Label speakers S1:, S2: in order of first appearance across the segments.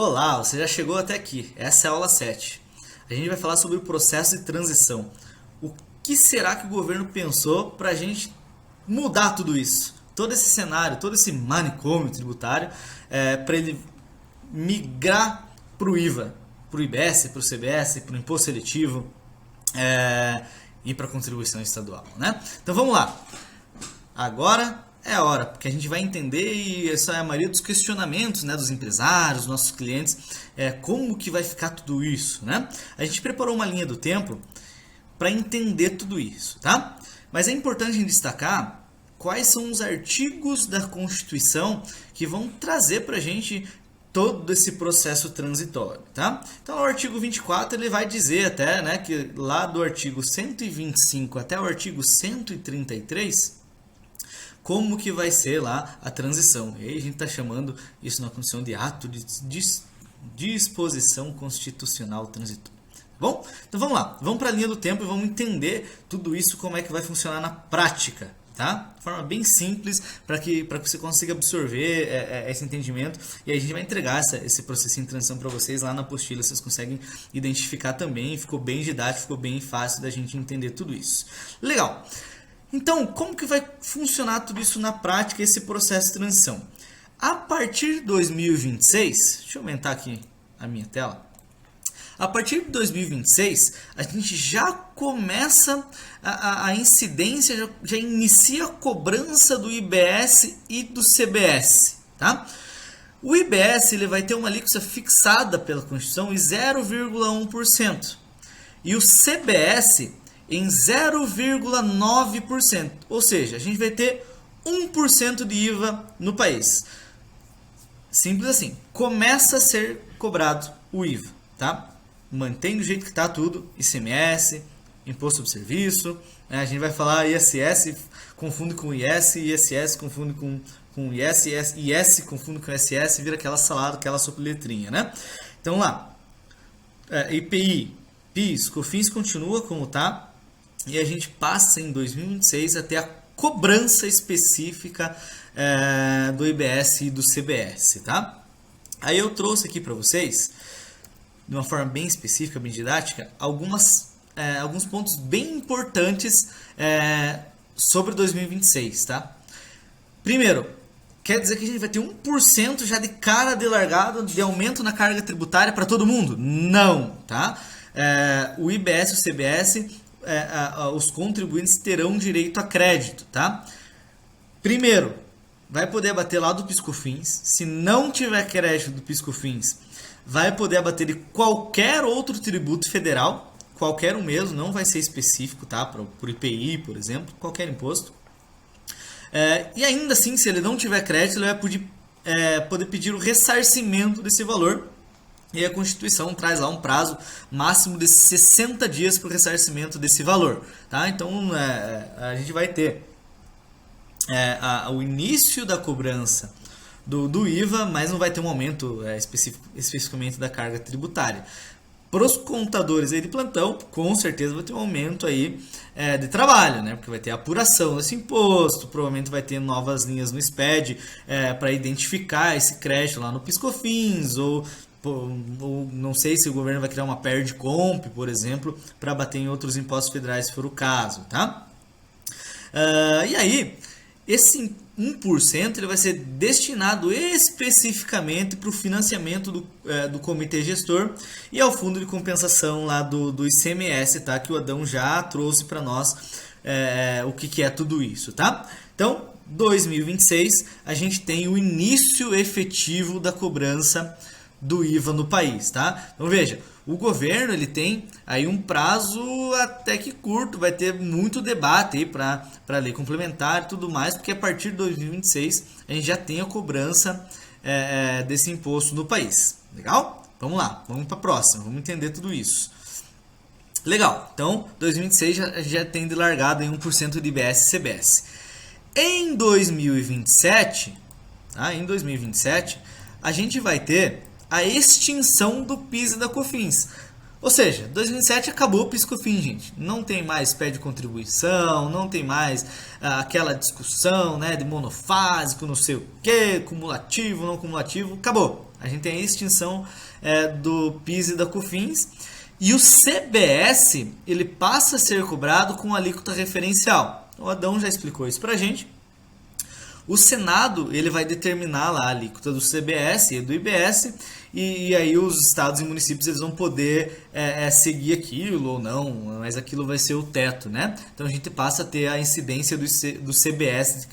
S1: Olá, você já chegou até aqui. Essa é a aula 7. A gente vai falar sobre o processo de transição. O que será que o governo pensou para a gente mudar tudo isso? Todo esse cenário, todo esse manicômio tributário, para ele migrar para o IVA, para o IBS, para o CBS, para o imposto seletivo e para a contribuição estadual, né? Então vamos lá. Agora é a hora, porque a gente vai entender, e essa é a maioria dos questionamentos, né, dos empresários, dos nossos clientes, como que vai ficar tudo isso, né? A gente preparou uma linha do tempo para entender tudo isso, tá? Mas é importante a gente destacar quais são os artigos da Constituição que vão trazer para a gente todo esse processo transitório, tá? Então, o artigo 24, ele vai dizer até, né, que lá do artigo 125 até o artigo 133... como que vai ser lá a transição. E aí a gente está chamando isso na Constituição de ato de disposição constitucional transitória. Bom, então vamos lá. Vamos para a linha do tempo e vamos entender tudo isso, como é que vai funcionar na prática. Tá? De forma bem simples, para que você consiga absorver esse entendimento. E aí a gente vai entregar esse processinho de transição para vocês lá na apostila. Vocês conseguem identificar também. Ficou bem didático, ficou bem fácil da gente entender tudo isso. Legal! Então, como que vai funcionar tudo isso na prática, esse processo de transição? A partir de 2026, deixa eu aumentar aqui a minha tela. A partir de 2026, a gente já começa a incidência, já inicia a cobrança do IBS e do CBS, tá? O IBS ele vai ter uma alíquota fixada pela Constituição em 0,1%. E o CBS em 0,9%, ou seja, a gente vai ter 1% de IVA no país. Simples assim, começa a ser cobrado o IVA, tá? Mantém do jeito que está tudo, ICMS, Imposto sobre Serviço, a gente vai falar ISS, confunde com IS, ISS confunde com IS, IS confunde com ISS, vira aquela salada, aquela sopa de letrinha, né? Então lá, IPI, PIS, COFINS continua como está, e a gente passa em 2026 até a cobrança específica do IBS e do CBS, tá? Aí eu trouxe aqui para vocês, de uma forma bem específica, bem didática, alguns pontos bem importantes sobre 2026, tá? Primeiro, quer dizer que a gente vai ter 1% já de cara de largada de aumento na carga tributária para todo mundo? Não, tá? O IBS e o CBS, os contribuintes terão direito a crédito, tá? Primeiro, vai poder abater lá do PIS/COFINS. Se não tiver crédito do PIS/COFINS, vai poder abater de qualquer outro tributo federal, qualquer um mesmo, não vai ser específico, tá? Por IPI, por exemplo, qualquer imposto. E ainda assim, se ele não tiver crédito, ele vai poder pedir o ressarcimento desse valor. E a Constituição traz lá um prazo máximo de 60 dias para o ressarcimento desse valor. Tá? Então, a gente vai ter o início da cobrança do IVA, mas não vai ter um aumento especificamente da carga tributária. Para os contadores aí de plantão, com certeza vai ter um aumento aí de trabalho, né? Porque vai ter apuração desse imposto, provavelmente vai ter novas linhas no SPED para identificar esse crédito lá no PIS/COFINS, ou não sei se o governo vai criar uma PERD-COMP, por exemplo, para bater em outros impostos federais, se for o caso, tá? E aí, esse 1% ele vai ser destinado especificamente para o financiamento do comitê gestor e ao fundo de compensação lá do ICMS, tá? Que o Adão já trouxe para nós o que é tudo isso, tá? Então, 2026, a gente tem o início efetivo da cobrança do IVA no país, tá? Então veja, o governo ele tem aí um prazo até que curto, vai ter muito debate aí para lei complementar e tudo mais, porque a partir de 2026 a gente já tem a cobrança desse imposto no país. Legal? Vamos lá, vamos para a próxima, vamos entender tudo isso. Legal, então 2026 a gente já tem de largada em 1% de IBS e CBS. Em 2027, tá? Em 2027 a gente vai ter a extinção do PIS e da COFINS. Ou seja, 2007 acabou o PIS/COFINS, gente. Não tem mais pé de contribuição, não tem mais aquela discussão, né, de monofásico, não sei o que, cumulativo, não cumulativo. Acabou. A gente tem a extinção do PIS e da COFINS. E o CBS, ele passa a ser cobrado com alíquota referencial. O Adão já explicou isso pra gente. O Senado, ele vai determinar lá a alíquota do CBS e do IBS, e aí os estados e municípios eles vão poder seguir aquilo ou não, mas aquilo vai ser o teto, né? Então a gente passa a ter a incidência do CBS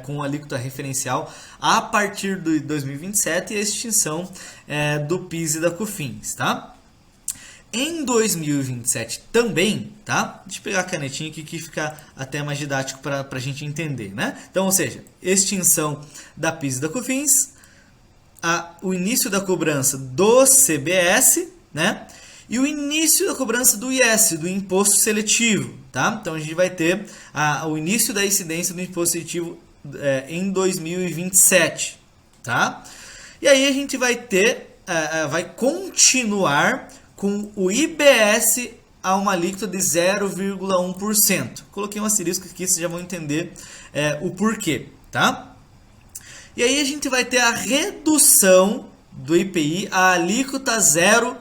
S1: com alíquota referencial a partir de 2027 e a extinção do PIS e da COFINS, tá? Em 2027 também, tá? Deixa eu pegar a canetinha aqui que fica até mais didático para a gente entender, né? Então, ou seja, extinção da PIS e da COFINS, o início da cobrança do CBS, né? E o início da cobrança do IS, do Imposto Seletivo, tá? Então, a gente vai ter o início da incidência do Imposto Seletivo em 2027, tá? E aí a gente vai ter, vai continuar com o IBS a uma alíquota de 0,1%. Coloquei um asterisco aqui, vocês já vão entender o porquê, tá? E aí a gente vai ter a redução do IPI a alíquota zero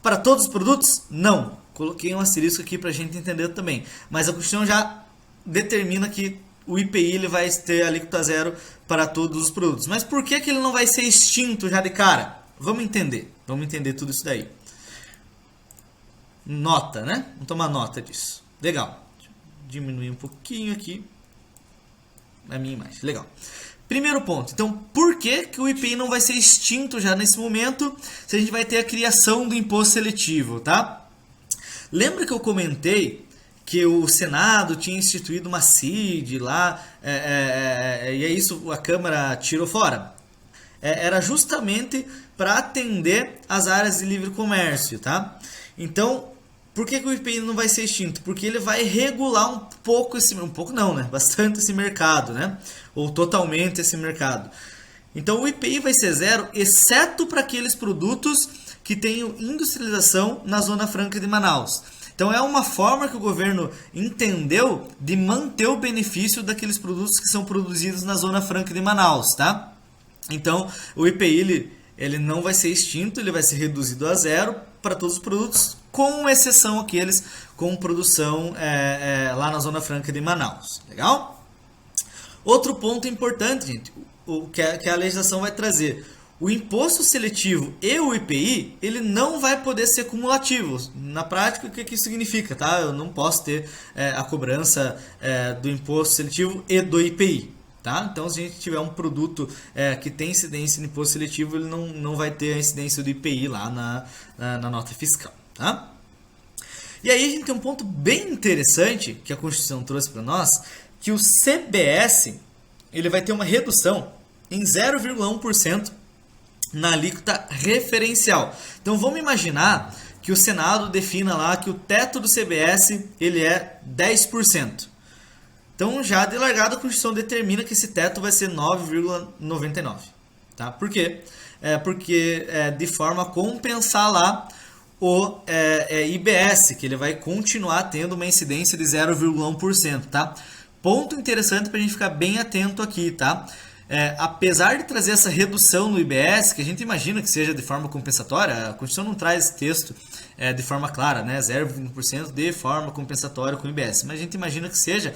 S1: para todos os produtos? Não. Coloquei um asterisco aqui para a gente entender também. Mas a Constituição já determina que o IPI ele vai ter alíquota zero para todos os produtos. Mas por que ele não vai ser extinto já de cara? Vamos entender tudo isso daí. Nota, né? Vamos tomar nota disso. Legal. Deixa eu diminuir um pouquinho aqui a minha imagem. Legal. Primeiro ponto. Então, por que o IPI não vai ser extinto já nesse momento se a gente vai ter a criação do imposto seletivo, tá? Lembra que eu comentei que o Senado tinha instituído uma CID lá e é isso a Câmara tirou fora? Era justamente para atender as áreas de livre comércio, tá? Então, por que o IPI não vai ser extinto? Porque ele vai regular um pouco bastante esse mercado, né? Ou totalmente esse mercado. Então, o IPI vai ser zero, exceto para aqueles produtos que tenham industrialização na Zona Franca de Manaus. Então, é uma forma que o governo entendeu de manter o benefício daqueles produtos que são produzidos na Zona Franca de Manaus, tá? Então, o IPI ele não vai ser extinto, ele vai ser reduzido a zero para todos os produtos, com exceção aqueles com produção lá na Zona Franca de Manaus. Legal? Outro ponto importante, gente, que a legislação vai trazer. O imposto seletivo e o IPI, ele não vai poder ser cumulativo. Na prática, o que isso significa? Tá? Eu não posso ter a cobrança do imposto seletivo e do IPI. Tá? Então, se a gente tiver um produto que tem incidência no imposto seletivo, ele não vai ter a incidência do IPI lá na nota fiscal. Tá? E aí a gente tem um ponto bem interessante que a Constituição trouxe para nós, que o CBS ele vai ter uma redução em 0,1% na alíquota referencial. Então, vamos imaginar que o Senado defina lá que o teto do CBS ele é 10%. Então, já de largada, a Constituição determina que esse teto vai ser 9,99. Tá? Por quê? Porque de forma a compensar lá o IBS, que ele vai continuar tendo uma incidência de 0,1%. Tá? Ponto interessante para a gente ficar bem atento aqui. Tá? Apesar de trazer essa redução no IBS, que a gente imagina que seja de forma compensatória, a Constituição não traz texto de forma clara, né? 0,1% de forma compensatória com o IBS, mas a gente imagina que seja.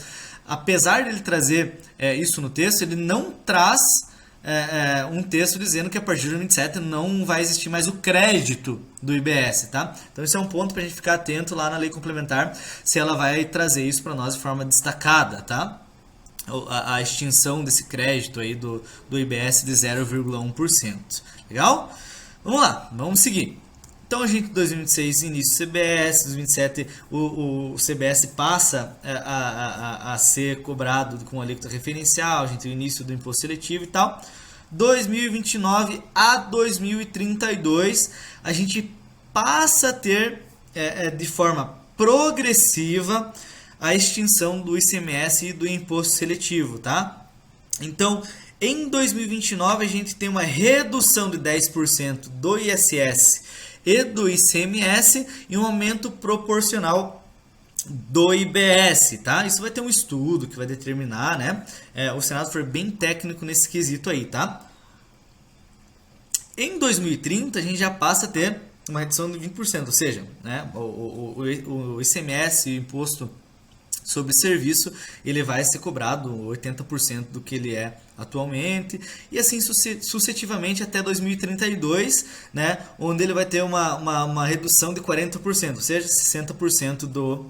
S1: Apesar de ele trazer isso no texto, ele não traz um texto dizendo que a partir de 2027 não vai existir mais o crédito do IBS, tá? Então esse é um ponto para a gente ficar atento lá na lei complementar, se ela vai trazer isso para nós de forma destacada, tá? A extinção desse crédito aí do IBS de 0,1%. Legal? Vamos lá, vamos seguir. Então, a gente, em 2026, início do CBS, 2027, o CBS passa a ser cobrado com alíquota referencial, a gente tem o início do imposto seletivo e tal. 2029 a 2032, a gente passa a ter, de forma progressiva, a extinção do ICMS e do imposto seletivo, tá? Então, em 2029, a gente tem uma redução de 10% do ISS e do ICMS e um aumento proporcional do IBS, tá? Isso vai ter um estudo que vai determinar, né? O Senado foi bem técnico nesse quesito aí, tá? Em 2030, a gente já passa a ter uma redução de 20%, ou seja, né, o ICMS, o Imposto sobre Serviço, ele vai ser cobrado 80% do que ele é atualmente, e assim sucessivamente até 2032, né, onde ele vai ter uma redução de 40%, ou seja, 60% do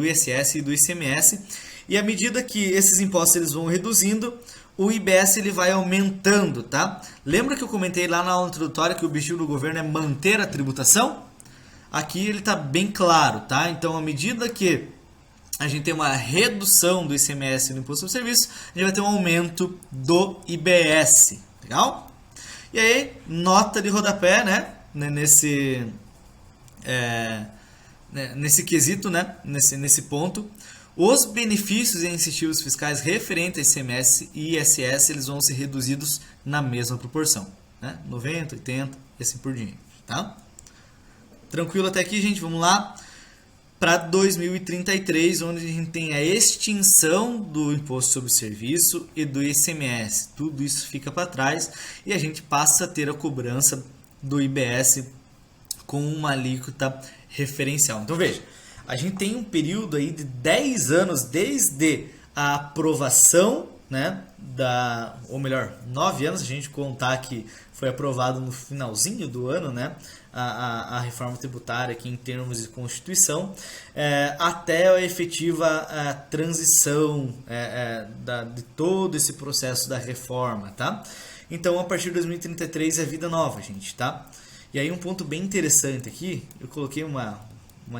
S1: ISS e do ICMS. E à medida que esses impostos eles vão reduzindo, o IBS ele vai aumentando, tá? Lembra que eu comentei lá na aula introdutória que o objetivo do governo é manter a tributação? Aqui ele está bem claro, tá? Então, à medida que a gente tem uma redução do ICMS no Imposto sobre Serviço, a gente vai ter um aumento do IBS, legal? E aí, nota de rodapé, né? Nesse quesito, né? Nesse ponto, os benefícios e incentivos fiscais referentes a ICMS e ISS, eles vão ser reduzidos na mesma proporção, né? 90, 80 e assim por diante, tá? Tranquilo até aqui, gente? Vamos lá para 2033, onde a gente tem a extinção do Imposto sobre Serviço e do ICMS. Tudo isso fica para trás e a gente passa a ter a cobrança do IBS com uma alíquota referencial. Então, veja, a gente tem um período aí de 10 anos desde a aprovação, né, ou melhor, 9 anos, se a gente contar que foi aprovado no finalzinho do ano, né, a reforma tributária aqui em termos de Constituição, até a efetiva transição de todo esse processo da reforma, tá? Então, a partir de 2033 é vida nova, gente, tá? E aí um ponto bem interessante aqui, eu coloquei uma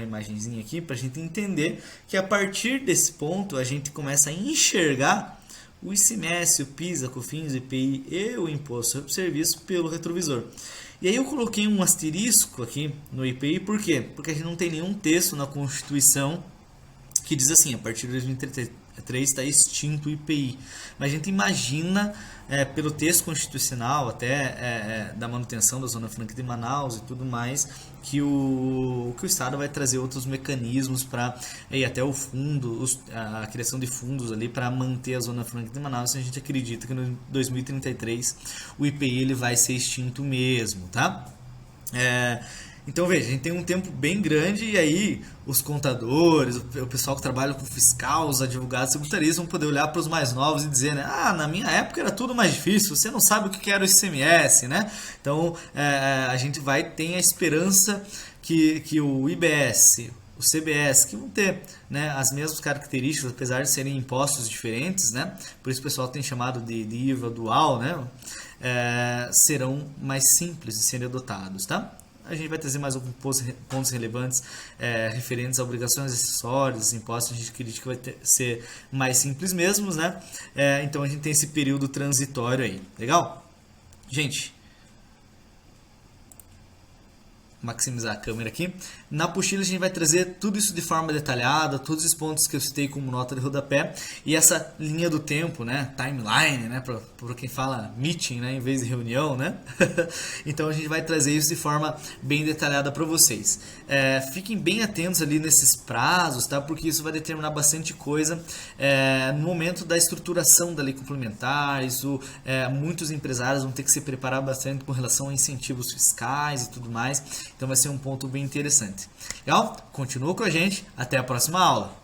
S1: imagenzinha aqui para a gente entender que a partir desse ponto a gente começa a enxergar o ICMS, o PIS, a COFINS, o IPI e o Imposto sobre Serviço pelo retrovisor. E aí eu coloquei um asterisco aqui no IPI, por quê? Porque a gente não tem nenhum texto na Constituição que diz assim, a partir de 2033 está extinto o IPI. Mas a gente imagina, pelo texto constitucional, até da manutenção da Zona Franca de Manaus e tudo mais, que o Estado vai trazer outros mecanismos para até o fundo, a criação de fundos ali para manter a Zona Franca de Manaus. A gente acredita que no 2033 o IPI ele vai ser extinto mesmo, tá? Então, veja, a gente tem um tempo bem grande e aí os contadores, o pessoal que trabalha com fiscal, os advogados tributaristas vão poder olhar para os mais novos e dizer, né, na minha época era tudo mais difícil, você não sabe o que era o ICMS, né? Então, a gente tem a esperança que o IBS, o CBS, que vão ter, né, as mesmas características, apesar de serem impostos diferentes, né? Por isso o pessoal tem chamado de IVA dual, né? Serão mais simples de serem adotados, tá? A gente vai trazer mais alguns pontos relevantes referentes a obrigações acessórias, impostos. A gente acredita que vai ser mais simples mesmo, né? Então a gente tem esse período transitório aí. Legal? Gente, maximizar a câmera aqui. Na apostila a gente vai trazer tudo isso de forma detalhada, todos os pontos que eu citei como nota de rodapé e essa linha do tempo, né, timeline, né, para quem fala meeting, né, em vez de reunião, né. Então a gente vai trazer isso de forma bem detalhada para vocês. Fiquem bem atentos ali nesses prazos, tá, porque isso vai determinar bastante coisa no momento da estruturação da lei complementar. Isso, muitos empresários vão ter que se preparar bastante com relação a incentivos fiscais e tudo mais. Então vai ser um ponto bem interessante. Legal? Continua com a gente. Até a próxima aula.